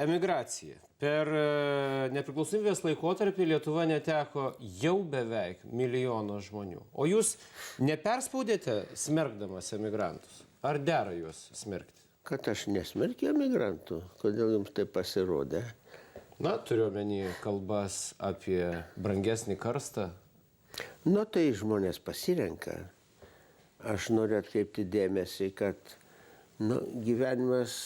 Emigracija. Per nepriklausomybės laikotarpį Lietuva neteko jau beveik 1 milijono žmonių. O jūs neperspaudėte smerkdamas emigrantus? Ar dera juos smerkti? Kad aš nesmerkiu emigrantų, kodėl jums tai pasirodė? Na, turiu omeny kalbas apie brangesnį karstą. Nu, tai žmonės pasirenka. Aš noriu atkreipti dėmesį, kad gyvenimas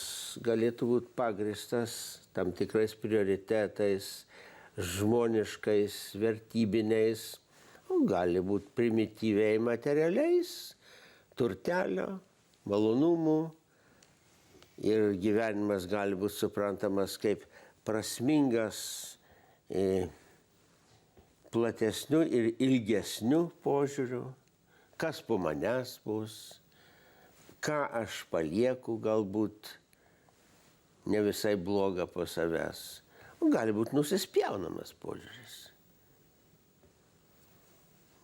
galėtų būti pagristas tam tikrais prioritetais, žmoniškais, vertybiniais, o gali būti primityviai materialiais, turtelio, malonumų. Ir gyvenimas gali būti suprantamas kaip prasmingas platesnių ir ilgesnių požiūrių, kas po manęs bus, ką aš palieku galbūt ne visai blogą po savęs. Gali būti nusispjaunamas požiūris.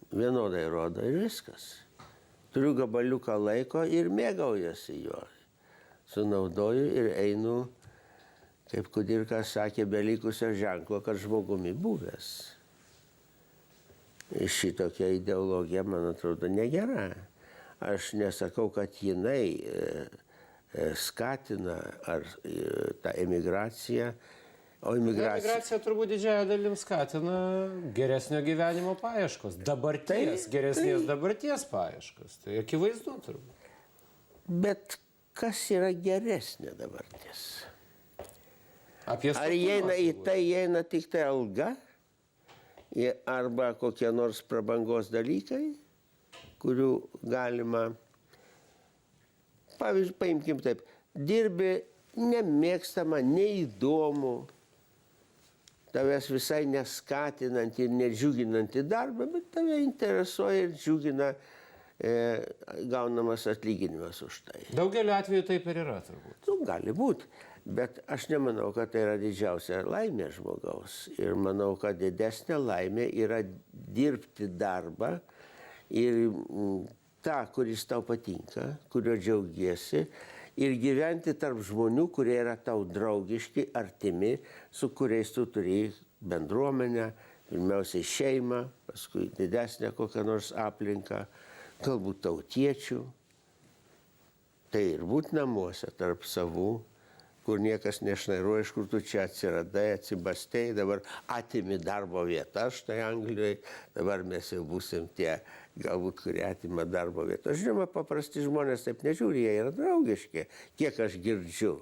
Vienodai rodo ir viskas. Turiu gabaliuką laiko ir mėgaujasi juo. Sunaudoju ir einu, kaip Kudirka sakė, belikusio ženklo, kad žmogumi buvęs. Šitokia ideologija, man atrodo, negera. Aš nesakau, kad jinai skatina ar tą emigraciją, o emigracija turbūt didžiąją dalim skatina geresnio gyvenimo paieškos, geresnės dabarties paieškos. Tai akivaizdu turbūt. Bet kas yra geresnė dabartis? Ar į tai įeina tik tai alga arba kokie nors prabangos dalykai, kurių galima, pavyzdžiui, paimkim taip, dirbi nemėgstamą, neįdomų, tavęs visai neskatinantį ir nedžiuginantį darbą, bet tave interesuoja ir džiugina gaunamas atlyginimas už tai. Daugeliu atveju taip ir yra turbūt. Gali būti, bet aš nemanau, kad tai yra didžiausia laimė žmogaus. Ir manau, kad didesnė laimė yra dirbti darbą ir tą, kuris tau patinka, kurio džiaugiesi, ir gyventi tarp žmonių, kurie yra tau draugiški, artimi, su kuriais tu turi bendruomenę, pirmiausiai šeimą, paskui didesnę kokią nors aplinką, galbūt tautiečių. Tai ir būt namuose tarp savų, kur niekas nešnairuoja, iš kur tu čia atsiradai, atsibastei, dabar atimi darbo vietą, štai Anglijoje, dabar mes jau būsim tie, galbūt, kurie atima darbo vietą. Žinoma, paprasti žmonės taip nežiūri, jie yra draugiški, kiek aš girdžiu.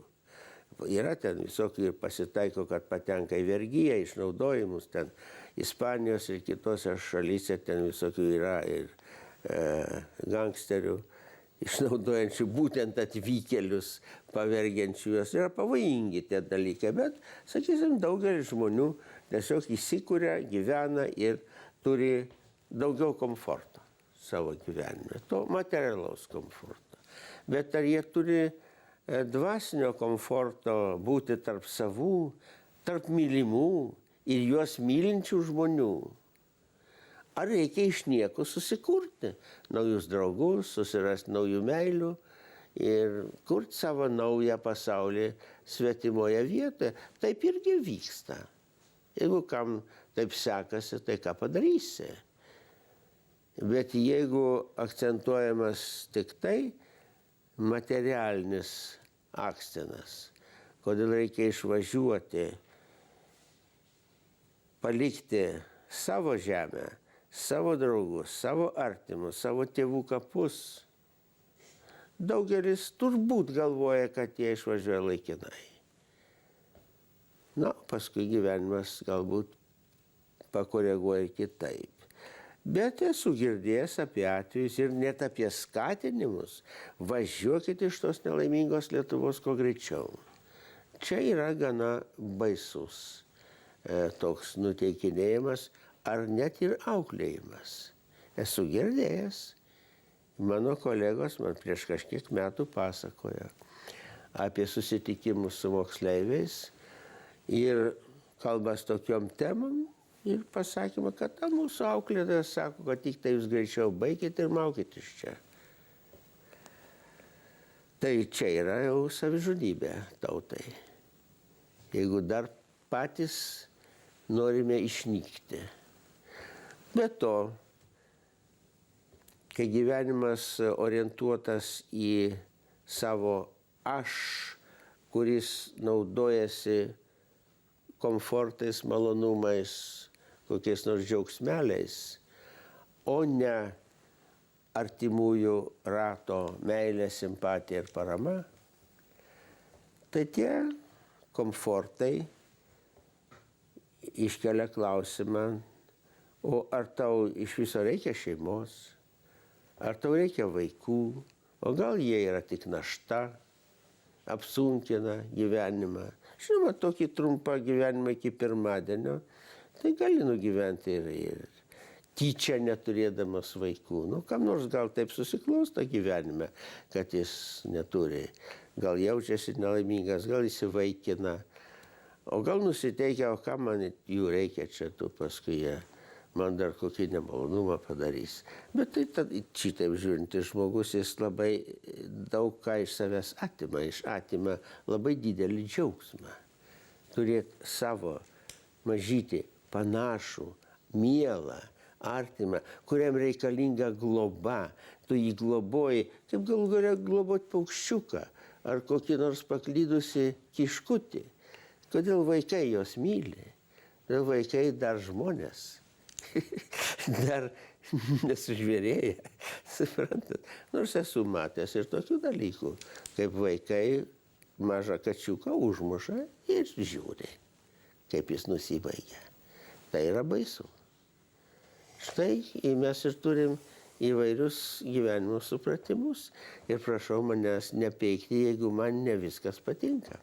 Yra ten visokių ir pasitaiko, kad patenka į vergiją, išnaudojimus, ten Ispanijos ir kitose šalyse ten visokių yra ir gangsterių, išnaudojančių būtent atvykėlius, pavergiančių juos. Yra pavojingi tie dalykai, bet, sakysim, daugelis žmonių tiesiog įsikuria, gyvena ir turi daugiau komforto savo gyvenime, to materialaus komforto. Bet ar jie turi dvasinio komforto būti tarp savų, tarp mylimų ir juos mylinčių žmonių? Ar reikia iš nieko susikurti naujus draugus, susirasti naujų meilių ir kurti savo naują pasaulį svetimoje vietoje? Taip irgi vyksta. Jeigu kam taip sekasi, tai ką padarysi? Bet jeigu akcentuojamas tik tai materialinis akcentas, kodėl reikia išvažiuoti, palikti savo žemę, savo draugus, savo artimus, savo tėvų kapus. Daugelis turbūt galvoja, kad jie išvažiuoja laikinai. Na, paskui gyvenimas galbūt pakoreguoja kitaip. Bet esu girdėjęs apie atvejus ir net apie skatinimus. Važiuokite iš tos nelaimingos Lietuvos kuo greičiau. Čia yra gana baisus toks nuteikinėjimas, ar net ir auklėjimas. Esu girdėjęs, mano kolegos man prieš kažkiek metų pasakojo apie susitikimus su moksleiviais ir kalbas tokiom temam ir pasakymą, kad mūsų auklėtojas sako, kad tik tai jūs greičiau baikite ir maukite iš čia. Tai čia yra jau savižudybė tautai. jeigu dar patys norime išnykti. Be to, kai gyvenimas orientuotas į savo aš, kuris naudojasi komfortais, malonumais, kokiais nors džiaugsmeliais, o ne artimųjų rato meilė, simpatija ir parama, tai tie komfortai iškelia klausimą, o ar tau iš viso reikia šeimos, ar tau reikia vaikų, o gal jie yra tik našta, apsunkina gyvenimą. Žinoma, tokį trumpą gyvenimą iki pirmadienio, tai gali nugyventi ir tyčia neturėdamas vaikų. Nu, kam nors gal taip susiklosto gyvenime, kad jis neturi. Gal jaučiasi nelaimingas, gal įsivaikina, o gal nusiteikia, o kam man jų reikia čia, tu paskui jie man dar kokį nemalonumą padarys. Bet tai šitaip žiūrintis žmogus, jis labai daug ką iš savęs atima labai didelį džiaugsmą. Turėti savo mažytį, panašų, mielą, artimą, kuriam reikalinga globa. Tu jį globoji, kaip galų gale globoti paukščiuką ar kokį nors paklydusi kiškutį. Kodėl vaikai jos myli? Kodėl vaikai dar žmonės? Dar nesužvėrėję, suprantat. Nors esu matęs ir tokių dalykų, kaip vaikai mažą kačiuką užmuša ir žiūri, kaip jis nusibaigia. Tai yra baisu. Štai mes ir turim įvairius gyvenimo supratimus ir prašau manęs nepeikti, jeigu man ne viskas patinka.